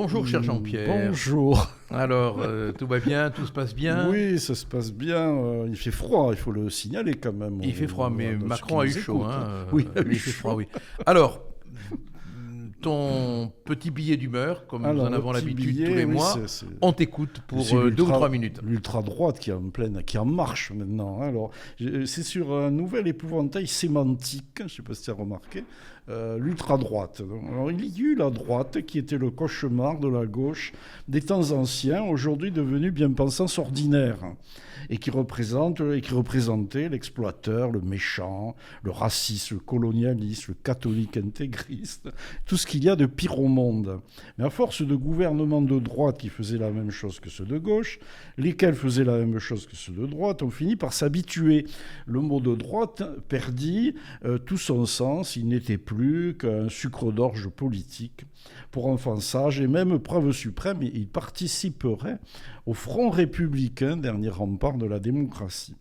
Bonjour cher Jean-Pierre. Bonjour. Alors, tout va bien, tout se passe bien? Oui, ça se passe bien. Il fait froid, il faut le signaler quand même. Il fait froid, mais Macron a eu chaud. Oui, il fait froid, oui. Alors, ton petit billet d'humeur, comme nous en avons l'habitude tous les mois, on t'écoute pour 2 ou 3 minutes. L'ultra-droite qui est en marche maintenant. Alors, c'est sur un nouvel épouvantail sémantique, je ne sais pas si tu as remarqué, l'ultra-droite. Alors, il y a eu la droite qui était le cauchemar de la gauche des temps anciens, aujourd'hui devenue bien-pensance ordinaire, et qui représentait l'exploiteur, le méchant, le raciste, le colonialiste, le catholique intégriste, tout ce qu'il y a de pire au monde. Mais à force de gouvernements de droite qui faisaient la même chose que ceux de gauche, lesquels faisaient la même chose que ceux de droite, on finit par s'habituer. Le mot de droite perdit tout son sens, il n'était plus qu'un sucre d'orge politique pour enfants sages, et même preuve suprême, il participerait au Front républicain, dernier rempart de la démocratie.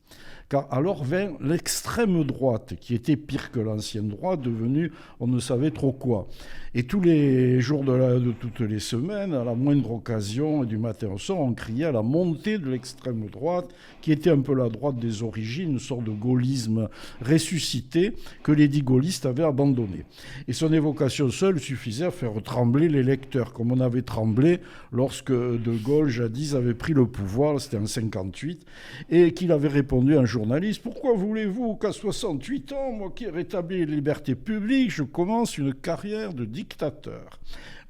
Car alors vint l'extrême droite, qui était pire que l'ancienne droite, devenue on ne savait trop quoi. Et tous les jours de toutes les semaines, à la moindre occasion, et du matin au soir, on criait à la montée de l'extrême droite, qui était un peu la droite des origines, une sorte de gaullisme ressuscité que les dits gaullistes avaient abandonné. Et son évocation seule suffisait à faire trembler les lecteurs, comme on avait tremblé lorsque De Gaulle, jadis, avait pris le pouvoir, c'était en 1958, et qu'il avait répondu à un journaliste: « Pourquoi voulez-vous qu'à 68 ans, moi qui ai rétabli les libertés publiques, je commence une carrière de dictateur ?»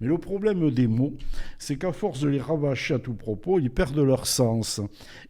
Mais le problème des mots, c'est qu'à force de les rabâcher à tout propos, ils perdent leur sens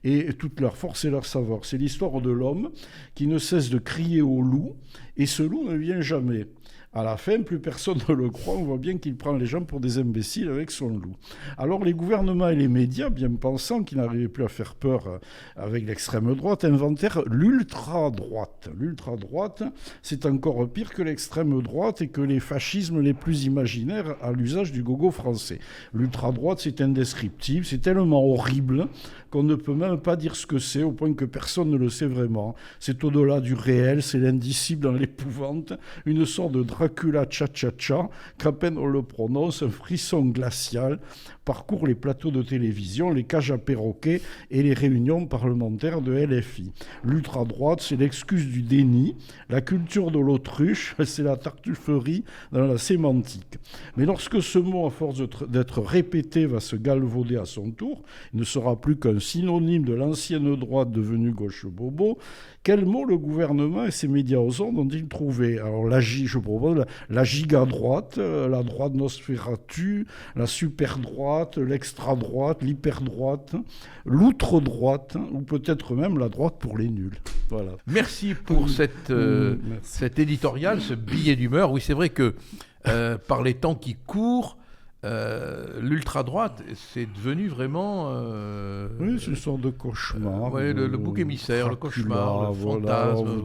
et toute leur force et leur saveur. C'est l'histoire de l'homme qui ne cesse de crier au loup, et ce loup ne vient jamais. À la fin, plus personne ne le croit, on voit bien qu'il prend les gens pour des imbéciles avec son loup. Alors les gouvernements et les médias, bien pensant qu'ils n'arrivaient plus à faire peur avec l'extrême droite, inventèrent l'ultra-droite. L'ultra-droite, c'est encore pire que l'extrême droite et que les fascismes les plus imaginaires à l'usage du gogo français. L'ultra-droite, c'est indescriptible, c'est tellement horrible qu'on ne peut même pas dire ce que c'est, au point que personne ne le sait vraiment. C'est au-delà du réel, c'est l'indicible dans l'épouvante, une sorte de Dracula cha-cha-cha, qu'à peine on le prononce, un frisson glacial parcourt les plateaux de télévision, les cages à perroquets et les réunions parlementaires de LFI. L'ultra-droite, c'est l'excuse du déni, la culture de l'autruche, c'est la tartufferie dans la sémantique. Mais lorsque ce mot, à force d'être répété, va se galvauder à son tour, il ne sera plus qu'un synonyme de l'ancienne droite devenue gauche bobo, quel mot le gouvernement et ses médias aux ondes ont-ils trouvé? Alors je propose la giga-droite, la droite Nosferatu, la super-droite, l'extra-droite, l'hyper-droite, l'outre-droite, ou peut-être même la droite pour les nuls. Voilà. Merci pour cet éditorial, ce billet d'humeur. Oui, c'est vrai que par les temps qui courent, l'ultra-droite, c'est devenu vraiment... oui, c'est une sorte de cauchemar. Le bouc émissaire, le cauchemar, le fantasme.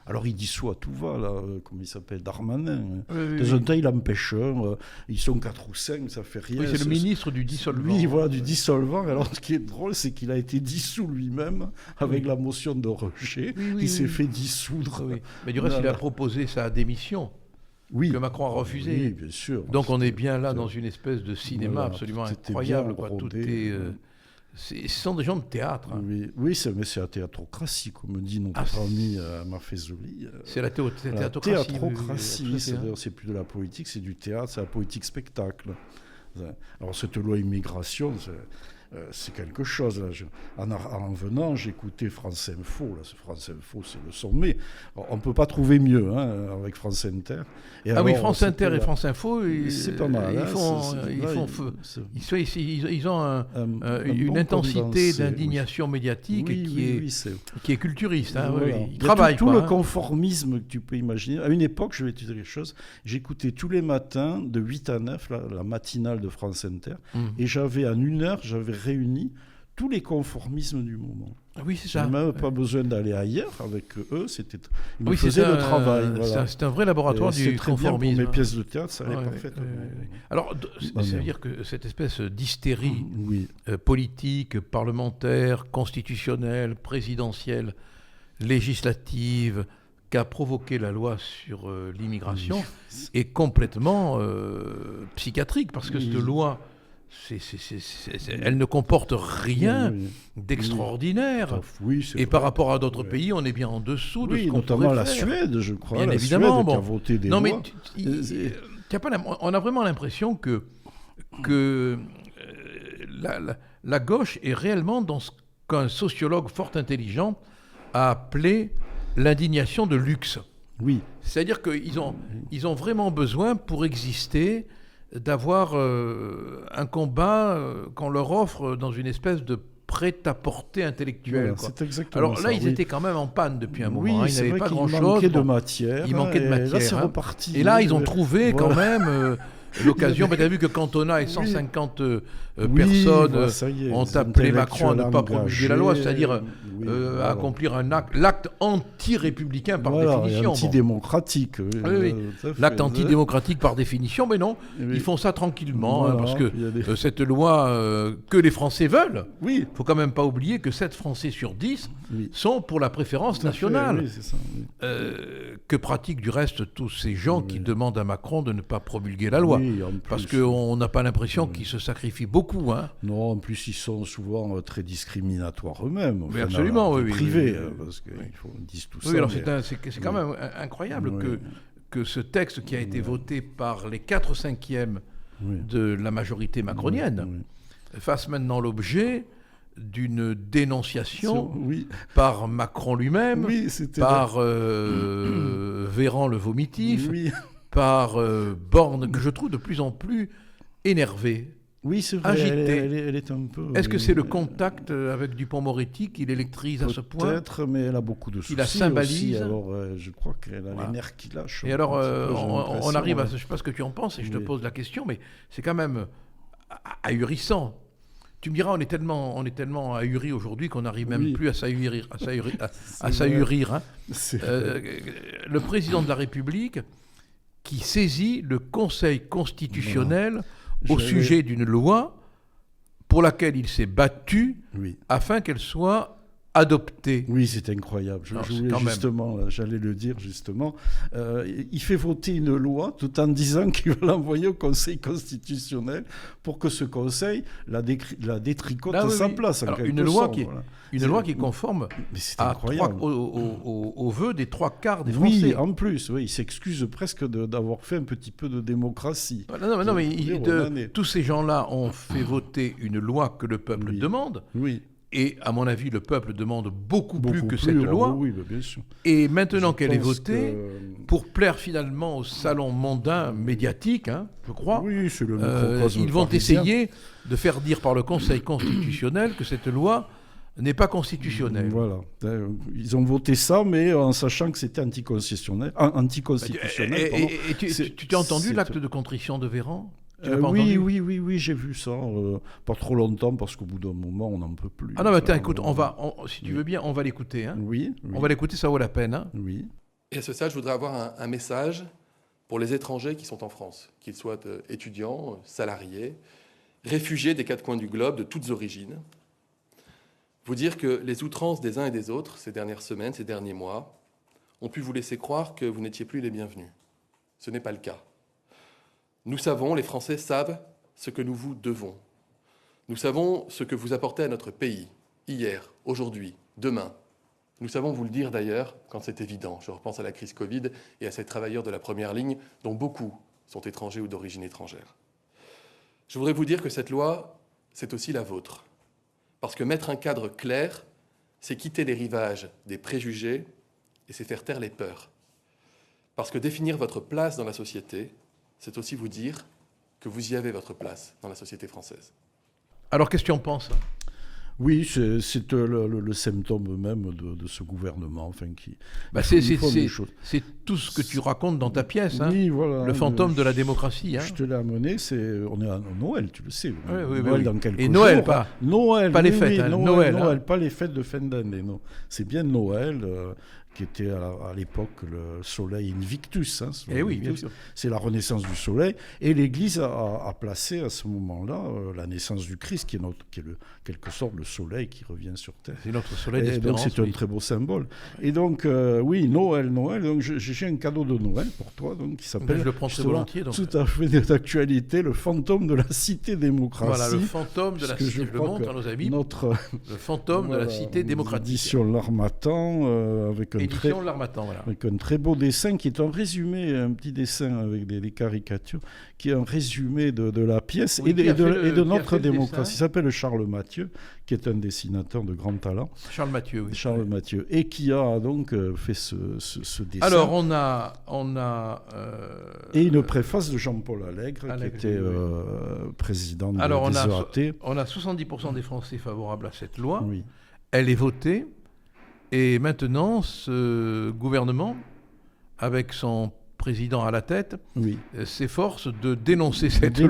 Alors il dissout à tout va, là, comme il s'appelle, Darmanin. Oui, Dans un temps, il empêche un. Ils sont 4 ou 5, ça fait rien. Oui, c'est le ministre du dissolvant. Oui, voilà, du dissolvant. Alors ce qui est drôle, c'est qu'il a été dissous lui-même avec la motion de rejet. Il s'est fait dissoudre. Oui. Mais du reste, il a proposé sa démition. Oui. Que Macron a refusé. Oui, bien sûr. Donc on est bien là dans une espèce de cinéma absolument incroyable. Tout ce sont des gens de théâtre. Hein. Oui, mais c'est la théatrocratie, comme dit notre ami Maffezoli. C'est la théatrocratie. La théatrocratie, c'est plus de la politique, c'est du théâtre, c'est la politique spectacle. Alors cette loi immigration, c'est quelque chose. Là. En venant, j'écoutais France Info. Là, France Info, c'est le sommet. Alors, on ne peut pas trouver mieux avec France Inter. Et alors, oui, France Inter et France Info, c'est pas mal. Ils ont une intensité d'indignation médiatique qui est culturiste. Hein, voilà. Ils travaillent. Tout le conformisme que tu peux imaginer. À une époque, je vais te dire quelque chose, j'écoutais tous les matins de 8 à 9 la matinale de France Inter. Et j'avais en 1 heure, réuni tous les conformismes du moment. Oui, c'est ça. Je n'avais même pas besoin d'aller ailleurs avec eux. Ils faisaient le travail. Voilà. C'est un vrai laboratoire du conformisme. Bien pour mes pièces de théâtre, ça allait parfaitement. Alors, ça veut dire que cette espèce d'hystérie politique, parlementaire, constitutionnelle, présidentielle, législative, qu'a provoqué la loi sur l'immigration est complètement psychiatrique, parce que cette loi, elle ne comporte rien d'extraordinaire. Et par rapport à d'autres pays, on est bien en dessous de ce qu'on notamment pourrait la faire. Suède, je crois. Bien la évidemment. Suède qui a voté des lois. Mais on a vraiment l'impression que la gauche est réellement dans ce qu'un sociologue fort intelligent a appelé l'indignation de luxe. Oui. C'est-à-dire qu'ils ont vraiment besoin, pour exister, d'avoir un combat qu'on leur offre dans une espèce de prêt-à-porter intellectuel. Voilà, c'est exactement Alors là, ils étaient quand même en panne depuis un moment. Ils n'avaient pas grand-chose. Il manquait de matière. Il manquait de matière. Là, c'est reparti. Et là, ils ont trouvé quand même l'occasion. Tu as vu que Cantona et 150 personnes ont appelé Macron à ne pas promulguer la loi, c'est-à-dire à accomplir l'acte anti-républicain par définition. Antidémocratique. L'acte antidémocratique par définition, mais non, ils font ça tranquillement, parce que cette loi que les Français veulent, il ne faut quand même pas oublier que 7 Français sur 10 sont pour la préférence nationale. Que pratiquent du reste tous ces gens qui demandent à Macron de ne pas promulguer la loi. Parce qu'on n'a pas l'impression qu'ils se sacrifient beaucoup. Hein. Non, en plus, ils sont souvent très discriminatoires eux-mêmes. Mais absolument, privés, parce qu'ils disent tout ça. Oui, alors c'est quand même incroyable que ce texte qui a été voté par les 4/5 de la majorité macronienne fasse maintenant l'objet d'une dénonciation par Macron lui-même, par Véran le vomitif, par Borne, que je trouve de plus en plus énervé, oui, c'est vrai, agité. Elle est un peu... Est-ce que c'est le contact avec Dupond-Moretti qui l'électrise à ce point ? Peut-être, mais elle a beaucoup de soucis. Il la symbolise. Aussi, alors je crois qu'elle a les nerfs qui lâchent. Et alors, on arrive à... Je ne sais pas ce que tu en penses, et je te pose la question, mais c'est quand même ahurissant. Tu me diras, on est tellement ahuri aujourd'hui qu'on n'arrive même plus à s'ahurir. Hein. Le président de la République qui saisit le Conseil constitutionnel au sujet d'une loi pour laquelle il s'est battu afin qu'elle soit adoptée. Oui, c'est incroyable. J'allais le dire justement. Il fait voter une loi tout en disant qu'il va l'envoyer au Conseil constitutionnel pour que ce Conseil la détricote à sa place. Alors, une loi qui est conforme aux vœux des 3/4 des Français. Oui, en plus, il s'excuse presque d'avoir fait un petit peu de démocratie. Tous ces gens-là ont fait voter une loi que le peuple demande. Oui. Et à mon avis, le peuple demande beaucoup plus que cette loi. Oui, bien sûr. Et maintenant qu'elle est votée, pour plaire finalement au salon mondain médiatique, je crois, c'est le microcosme ils vont parisien. essayer de faire dire par le Conseil constitutionnel que cette loi n'est pas constitutionnelle. Voilà. Ils ont voté ça, mais en sachant que c'était anticonstitutionnel. Et tu t'as entendu l'acte de contrition de Véran ? Oui, j'ai vu ça. Pas trop longtemps, parce qu'au bout d'un moment, on n'en peut plus. Ah non, mais attends, écoute, si tu veux bien, on va l'écouter. Hein. Oui. On va l'écouter, ça vaut la peine. Hein. Oui. Et à ce stade, je voudrais avoir un message pour les étrangers qui sont en France, qu'ils soient étudiants, salariés, réfugiés des 4 coins du globe, de toutes origines. Vous dire que les outrances des uns et des autres, ces dernières semaines, ces derniers mois, ont pu vous laisser croire que vous n'étiez plus les bienvenus. Ce n'est pas le cas. Nous savons, les Français savent ce que nous vous devons. Nous savons ce que vous apportez à notre pays, hier, aujourd'hui, demain. Nous savons vous le dire d'ailleurs quand c'est évident. Je repense à la crise Covid et à ces travailleurs de la première ligne dont beaucoup sont étrangers ou d'origine étrangère. Je voudrais vous dire que cette loi, c'est aussi la vôtre. Parce que mettre un cadre clair, c'est quitter les rivages des préjugés et c'est faire taire les peurs. Parce que définir votre place dans la société, c'est aussi vous dire que vous y avez votre place dans la société française. Alors, qu'est-ce que tu en penses ? Oui, c'est le symptôme même de ce gouvernement. C'est tout ce que tu racontes dans ta pièce, hein, voilà, le fantôme de la démocratie. Hein. Je te l'ai amené, on est à Noël, tu le sais. Noël dans quelques jours. Et Noël, pas Noël, pas les fêtes. Noël, pas les fêtes de fin d'année. Non. C'est bien Noël qui était à l'époque le soleil Invictus. Oui, bien sûr. C'est la renaissance du soleil. Et l'Église a placé à ce moment-là la naissance du Christ, qui est quelque sorte le soleil qui revient sur Terre. C'est notre soleil d'espérance. Donc c'est un très beau symbole. Et donc, oui, Noël. Donc j'ai un cadeau de Noël pour toi, donc, qui s'appelle... Je le prends très volontiers. Donc. Tout à fait d'actualité, le fantôme de la cité-démocratie. Voilà, le fantôme de la cité. Je le montre à nos amis. Le fantôme de la cité démocratique. Édition L'Harmattan, avec un très beau dessin qui est un résumé, un petit dessin avec des caricatures, qui est un résumé de la pièce et de notre démocratie. Il s'appelle Charles Mathieu, qui est un dessinateur de grand talent. Charles Mathieu, oui. Charles Mathieu, et qui a donc fait ce dessin. Alors, on a et une préface de Jean-Paul Allègre, qui était président des EAT. On a 70% des Français favorables à cette loi. Oui. Elle est votée. Et maintenant, ce gouvernement, avec son président à la tête, s'efforce de dénoncer cette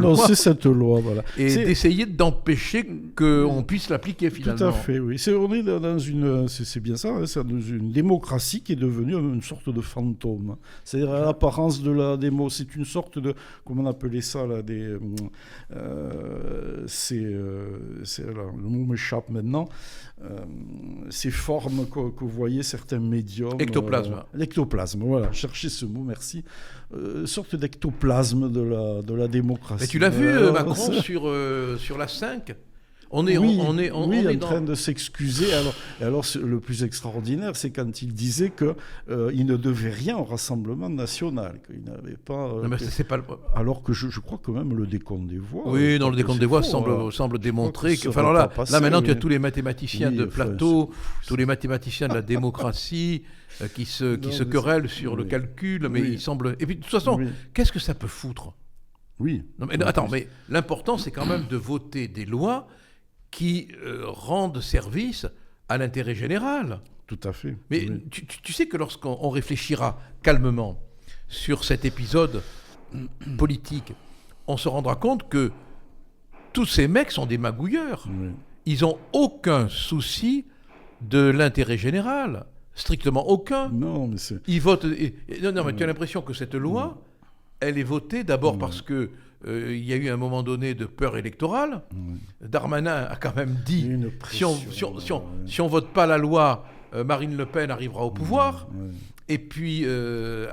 loi. Voilà. Et d'essayer d'empêcher qu'on puisse l'appliquer finalement. Tout à fait, oui. On est dans une... C'est bien ça, hein, c'est dans une démocratie qui est devenue une sorte de fantôme. C'est-à-dire à l'apparence de la démo. C'est une sorte de... Comment on appelait ça là, le mot m'échappe maintenant. Ces formes que vous voyez, certains médiums... L'ectoplasme, voilà. Cherchez ce mot, merci. Sorte d'ectoplasme de la démocratie. Mais tu l'as vu, Macron, sur la 5 On est en train de s'excuser. Alors le plus extraordinaire, c'est quand il disait qu'il ne devait rien au Rassemblement national, qu'il n'avait pas... c'est pas alors que je crois que même le décompte des voix... Oui, le décompte des voix semble démontrer que... Enfin, là, maintenant, tu as tous les mathématiciens de plateau, tous les mathématiciens de la démocratie qui se querellent sur le calcul, mais il semble... Et puis, de toute façon, qu'est-ce que ça peut foutre ? Oui. Non, mais, attends, mais l'important, c'est quand même de voter des lois qui rendent service à l'intérêt général. Tout à fait. Mais tu sais que lorsqu'on réfléchira calmement sur cet épisode politique, on se rendra compte que tous ces mecs sont des magouilleurs. Oui. Ils n'ont aucun souci de l'intérêt général. Strictement aucun. Non, mais c'est... Ils votent... Non, mais tu as l'impression que cette loi, elle est votée d'abord parce que il y a eu un moment donné de peur électorale. Darmanin a quand même dit si on vote pas la loi, Marine Le Pen arrivera au pouvoir. Et puis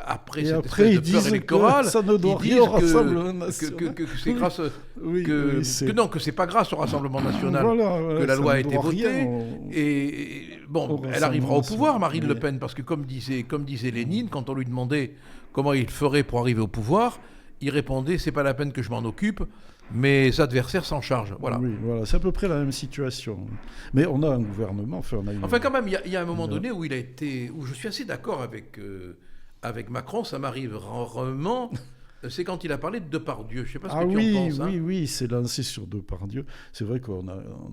après cette espèce de peur électorale, ça ne doit rien au Rassemblement national. Que c'est grâce que c'est pas grâce au Rassemblement national que la loi a été votée. Et bon, elle arrivera au pouvoir, Marine Le Pen, parce que comme disait Lénine, quand on lui demandait comment il ferait pour arriver au pouvoir, il répondait, c'est pas la peine que je m'en occupe, mes adversaires s'en chargent. Voilà. Oui, voilà, c'est à peu près la même situation. Mais on a un gouvernement... Enfin, quand même, il y a un moment donné où je suis assez d'accord avec Macron, ça m'arrive rarement... C'est quand il a parlé de Depardieu. Je ne sais pas ce que tu en penses. Oui, c'est lancé sur Depardieu. C'est vrai qu'on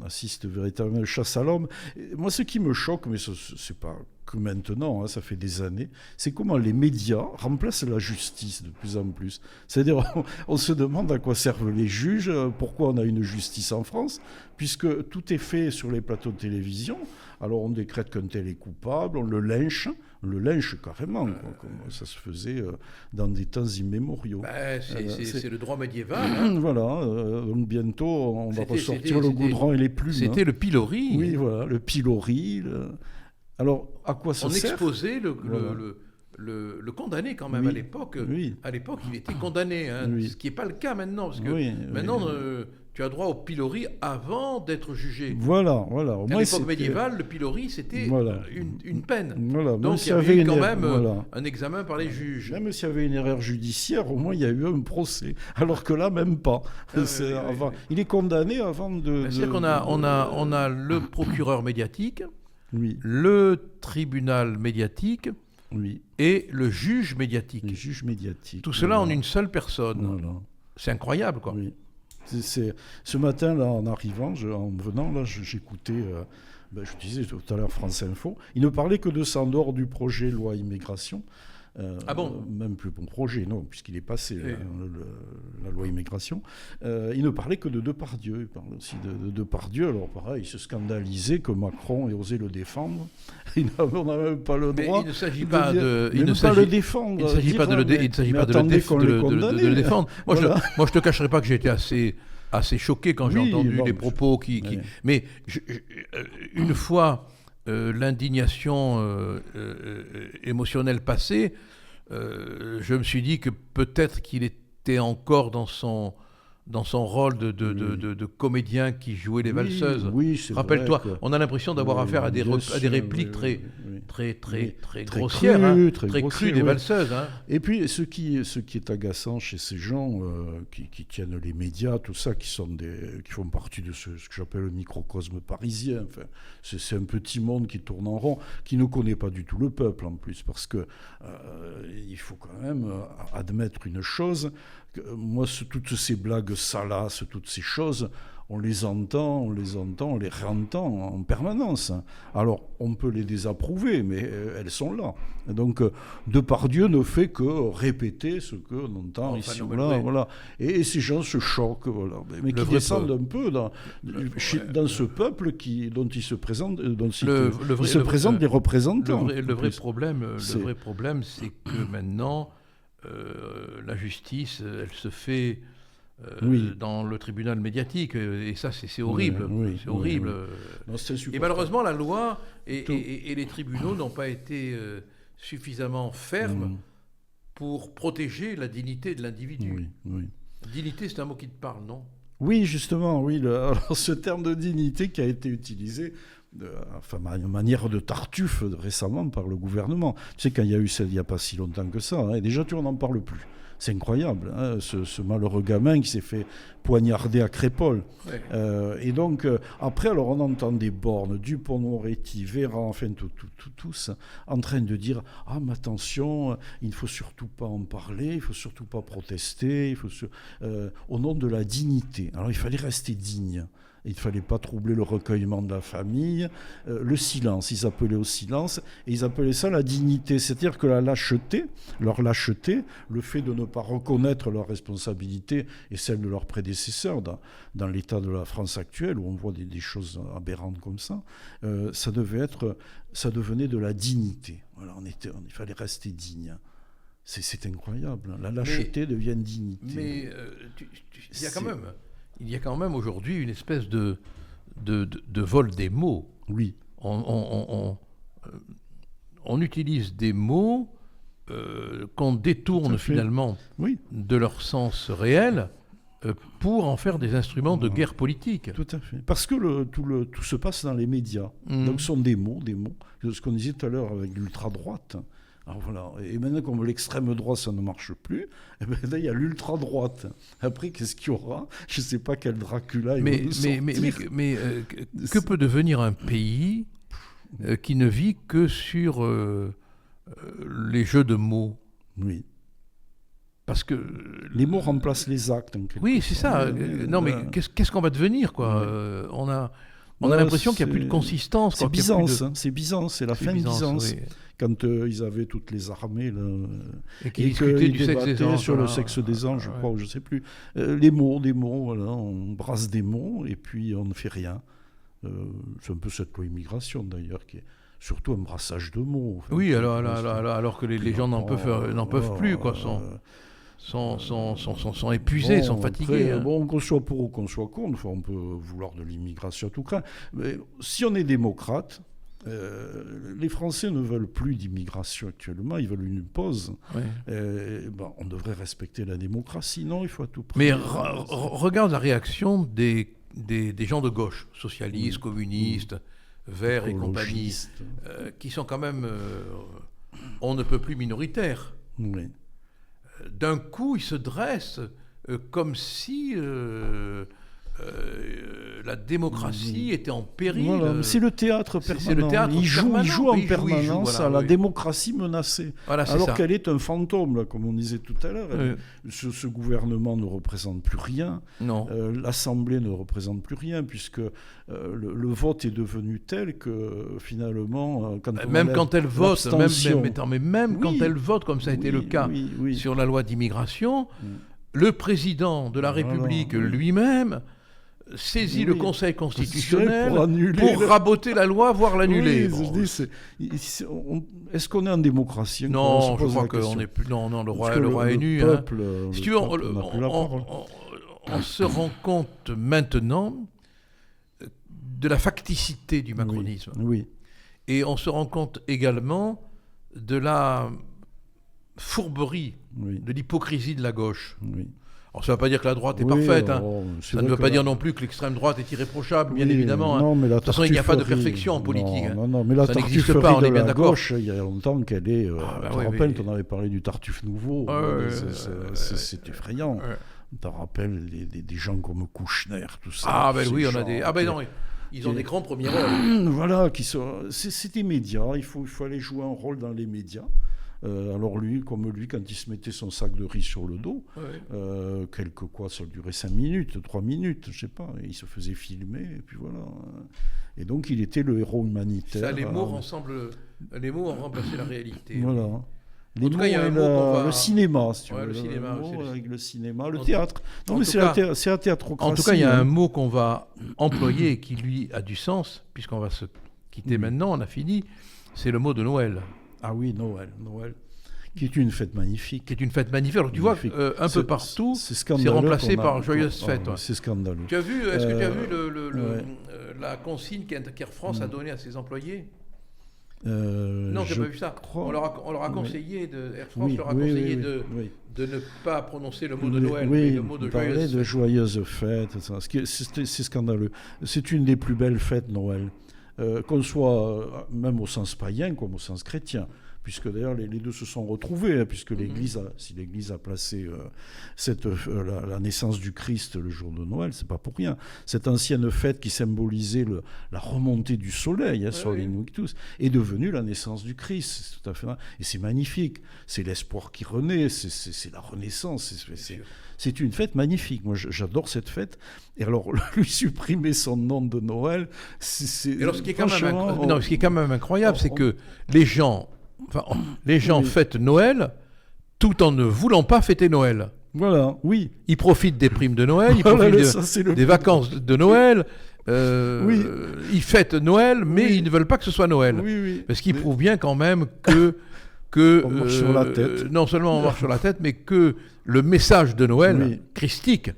assiste véritablement à une chasse à l'homme. Et moi, ce qui me choque, mais ce n'est pas que maintenant, ça fait des années, c'est comment les médias remplacent la justice de plus en plus. C'est-à-dire, on se demande à quoi servent les juges, pourquoi on a une justice en France, puisque tout est fait sur les plateaux de télévision. Alors on décrète qu'un tel est coupable, on le lynche carrément, comme ça se faisait dans des temps immémoriaux. C'est le droit médiéval. Voilà, donc bientôt on va ressortir le goudron et les plumes. C'était le pilori. Oui, voilà, le pilori. Alors, à quoi ça sert ? On exposait le condamné quand même à l'époque. Oui. À l'époque, il était condamné, ce qui n'est pas le cas maintenant, parce que maintenant... tu as droit au pilori avant d'être jugé. Voilà. À l'époque médiévale, le pilori, c'était une peine. Voilà. Donc il y avait eu quand même un examen par les juges. Même s'il y avait une erreur judiciaire, au moins il y a eu un procès. Alors que là, même pas. Il est condamné avant de... C'est-à-dire qu'on a le procureur médiatique, le tribunal médiatique et le juge médiatique. Le juge médiatique. Tout cela en une seule personne. Voilà. C'est incroyable, quoi. Oui. Ce matin, là, en arrivant, en venant, là, j'écoutais, je disais tout à l'heure France Info, il ne parlait que de ça, en dehors du projet loi immigration. Ah bon? Même plus bon projet, non, puisqu'il est passé, la loi immigration. Il ne parlait que de Depardieu. Il parlait aussi de Depardieu. Alors pareil, il se scandalisait que Macron ait osé le défendre. On n'a même pas le droit. Mais il ne s'agit pas de... Il ne s'agit pas de le défendre. Il ne s'agit pas de le défendre. Moi, voilà. Je ne te cacherai pas que j'ai été assez choqué quand j'ai entendu les propos qui... Mais une fois l'indignation émotionnelle passée, je me suis dit que peut-être qu'il était encore dans son rôle de comédien qui jouait les valseuses. Oui, c'est rappelle-toi, vrai, on a l'impression d'avoir affaire à des répliques très grossières, très crues des valseuses. Hein. Et puis, ce qui est agaçant chez ces gens qui tiennent les médias, tout ça, qui font partie de ce que j'appelle le microcosme parisien. Enfin, c'est un petit monde qui tourne en rond, qui ne connaît pas du tout le peuple en plus, parce que il faut quand même admettre une chose. Moi, toutes ces blagues salaces, toutes ces choses, on les entend, on les réentend en permanence. Alors, on peut les désapprouver, mais elles sont là. Et donc, Depardieu ne fait que répéter ce qu'on entend ici ou là. Voilà. Et ces gens se choquent, voilà. Mais qui descendent un peu dans ce peuple dont ils se présentent, dont ils se présentent des représentants. Le vrai problème, c'est que maintenant, la justice, elle se fait dans le tribunal médiatique, et ça c'est horrible. C'est horrible. Non, et malheureusement, la loi et les tribunaux n'ont pas été suffisamment fermes pour protéger la dignité de l'individu. Dignité, c'est un mot qui te parle, non? Oui, justement, oui. Alors, ce terme de dignité qui a été utilisé de manière de tartuffe récemment par le gouvernement. Tu sais, quand il y a eu ça il n'y a pas si longtemps que ça, déjà on n'en parle plus. C'est incroyable, ce malheureux gamin qui s'est fait poignarder à Crépol. Ouais. Et donc, après, alors on entend des bornes, Dupond-Moretti, Véran, enfin tous en train de dire « Ah, mais attention, il ne faut surtout pas en parler, il ne faut surtout pas protester, au nom de la dignité. » Alors, il fallait rester digne. Il ne fallait pas troubler le recueillement de la famille, le silence, ils appelaient au silence, et ils appelaient ça la dignité, c'est-à-dire que leur lâcheté, le fait de ne pas reconnaître leur responsabilité et celle de leurs prédécesseurs dans l'état de la France actuelle, où on voit des choses aberrantes comme ça, ça devenait de la dignité. Voilà, il fallait rester digne. C'est incroyable, la lâcheté devient dignité. Mais il y a quand même aujourd'hui une espèce de vol des mots. Oui. On utilise des mots qu'on détourne finalement de leur sens réel pour en faire des instruments de guerre politique. Tout à fait. Parce que tout se passe dans les médias. Donc ce sont des mots. Ce qu'on disait tout à l'heure avec l'ultra-droite. Alors voilà. Et maintenant, comme l'extrême droite, ça ne marche plus, et ben là, il y a l'ultra-droite. Après, qu'est-ce qu'il y aura? Je ne sais pas quel Dracula il va nous sortir. Mais que peut devenir un pays qui ne vit que sur les jeux de mots? Oui. Parce que... Les mots remplacent les actes. Oui, c'est ça. Non, mais qu'est-ce qu'on va devenir, quoi? On a l'impression qu'il n'y a plus de consistance. C'est Byzance, c'est Byzance, c'est la fin de Byzance. Oui. Quand ils avaient toutes les armées là, et qu'ils débattaient sur le sexe des anges, je crois, ou je ne sais plus. Les mots, voilà, on brasse des mots et puis on ne fait rien. C'est un peu cette loi immigration d'ailleurs qui est surtout un brassage de mots. Enfin, oui, alors que les gens n'en peuvent plus, quoi. Sont épuisés, sont fatigués. Après, qu'on soit pour ou qu'on soit contre, on peut vouloir de l'immigration à tout cas. Mais si on est démocrate, les Français ne veulent plus d'immigration actuellement, ils veulent une pause. Oui. On devrait respecter la démocratie, non, il faut à tout prix. Mais regarde la réaction des gens de gauche, socialistes, communistes, verts et compagnie, qui sont quand même, on ne peut plus minoritaires. Oui. D'un coup, ils se dressent comme si la démocratie était en péril. Voilà, c'est le théâtre permanent. C'est le théâtre il joue en permanence voilà, à la démocratie menacée. Voilà, alors qu'elle est un fantôme, là, comme on disait tout à l'heure. Ce gouvernement ne représente plus rien. L'Assemblée ne représente plus rien, puisque le vote est devenu tel que finalement, même quand elle vote, même quand elle vote, comme ça a été le cas sur la loi d'immigration, le président de la République lui-même saisit le Conseil constitutionnel pour raboter la loi, voire l'annuler. Est-ce qu'on est en démocratie? Non, je crois qu'on n'est plus. Non, le roi est nu. Si tu veux, on se rend compte maintenant de la facticité du macronisme. Et on se rend compte également de la fourberie, de l'hypocrisie de la gauche. Alors, ça ne veut pas dire que la droite est parfaite. Ça ne veut pas dire non plus que l'extrême droite est irréprochable, bien évidemment. Non, mais de toute façon, il n'y a pas de perfection en politique. Non, mais la tartufferie de la gauche, il y a longtemps qu'elle est... je me rappelle, tu en avais parlé du Tartuffe nouveau. C'est effrayant. Tu te rappelles des gens comme Kouchner, tout ça. Ah ben oui, on a des... Ah ben non, ils ont des grands premiers rôles. Voilà, c'est des médias. Il faut aller jouer un rôle dans les médias. Alors lui, quand il se mettait son sac de riz sur le dos, ça durait 5 minutes, 3 minutes, je sais pas, il se faisait filmer, et puis voilà. Et donc il était le héros humanitaire. Ça, les mots ont remplacé la réalité. Voilà. En tout cas, il y a un mot le cinéma, si tu veux. Le cinéma, avec le cinéma, le théâtre. Non, mais c'est la théâtrocratie. En tout cas, il y a un mot qu'on va employer et qui, lui, a du sens, puisqu'on va se quitter maintenant, on a fini, c'est le mot de Noël. Ah oui, Noël, qui est une fête magnifique. Alors tu vois, un peu partout, c'est remplacé par Joyeuse Fête. C'est scandaleux. Est-ce que tu as vu la consigne qu'Air France a donnée à ses employés? Non, j'ai pas vu ça. On leur a conseillé, Air France leur a conseillé de ne pas prononcer le mot de Noël, mais le mot de Joyeuse Fête. De Joyeuse Fête, c'est scandaleux. C'est une des plus belles fêtes, Noël. Qu'on soit même au sens païen comme au sens chrétien, puisque d'ailleurs les deux se sont retrouvés, puisque si l'Église a placé la naissance du Christ le jour de Noël, c'est pas pour rien. Cette ancienne fête qui symbolisait la remontée du soleil, Sol Invictus, est devenue la naissance du Christ. C'est tout à fait, et c'est magnifique. C'est l'espoir qui renaît, c'est la Renaissance. C'est une fête magnifique. Moi, j'adore cette fête. Et alors, lui supprimer son nom de Noël, ce qui est quand même incroyable, c'est que les gens fêtent Noël tout en ne voulant pas fêter Noël. Voilà, oui. Ils profitent des primes de Noël, ils profitent des vacances de Noël. Ils fêtent Noël, mais ils ne veulent pas que ce soit Noël. Parce qu'ils prouvent bien quand même que on marche sur la tête. Non seulement on marche sur la tête, mais que le message de Noël, christique,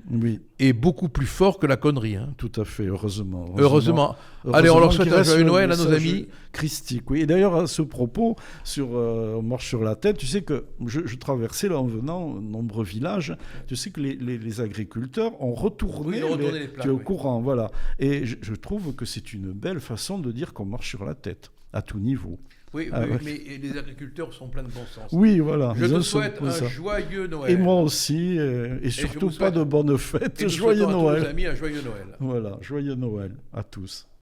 est beaucoup plus fort que la connerie. Tout à fait, heureusement. Allez, on leur souhaite un joyeux Noël à nos amis. Christique, oui. Et d'ailleurs, à ce propos, on marche sur la tête, tu sais que je traversais là en venant nombreux villages, tu sais que les agriculteurs ont retourné les plats. Tu es au courant, voilà. Et je trouve que c'est une belle façon de dire qu'on marche sur la tête, à tout niveau. Mais les agriculteurs sont pleins de bon sens. Oui, voilà. Je te souhaite un joyeux Noël. Et moi aussi, et surtout pas de bonnes fêtes. Joyeux Noël. Et à tous nos amis un joyeux Noël. Voilà, joyeux Noël à tous.